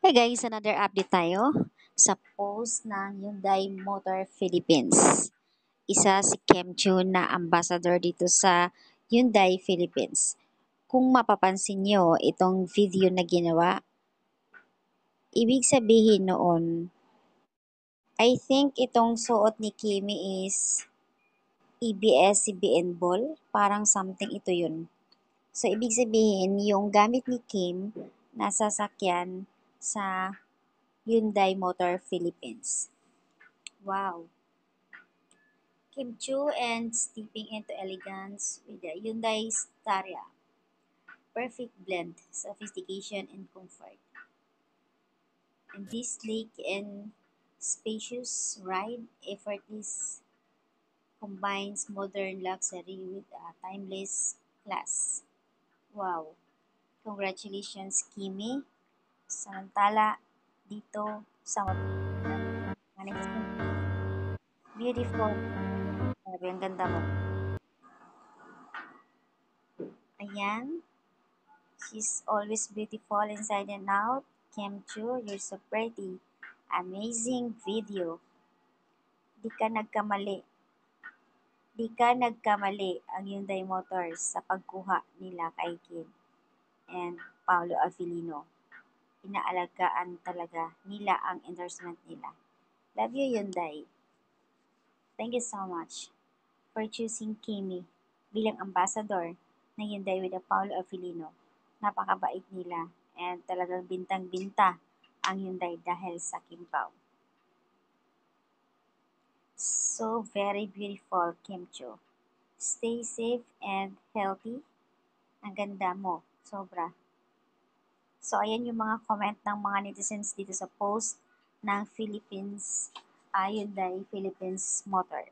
Hey guys, another update tayo sa post ng Hyundai Motor Philippines. Isa si Kim Chu na ambassador dito sa Hyundai Philippines. Kung mapapansin nyo, itong video na ginawa, ibig sabihin noon, I think itong suot ni Kimi is ABS-CBN ball, parang something ito yun. So, ibig sabihin, yung gamit ni Kim na sasakyan sa Hyundai Motor Philippines. Wow! Kim Chu and stepping into elegance with the Hyundai Staria. Perfect blend, sophistication and comfort. And this sleek and spacious ride effortless combines modern luxury with a timeless class. Wow! Congratulations, Kimi. Samantala, dito sa beautiful. Sabi, ang ganda mo. Ayan. She's always beautiful inside and out. Kim Chu, you're so pretty. Amazing video. Di ka nagkamali. Di ka nagkamali ang Hyundai Motors sa pagkuha nila kay Kim and Paolo Avellino. Inaalagaan talaga nila ang endorsement nila. Love you, Hyundai. Thank you so much for choosing Kimi bilang ambassador ng Hyundai with Paolo Avellino. Napakabait nila and talagang bintang-binta ang Hyundai dahil sa Kim Pao. So very beautiful, Kim Chu. Stay safe and healthy. Ang ganda mo, sobra. So ayan yung mga comment ng mga netizens dito sa post ng Hyundai Philippines Motor.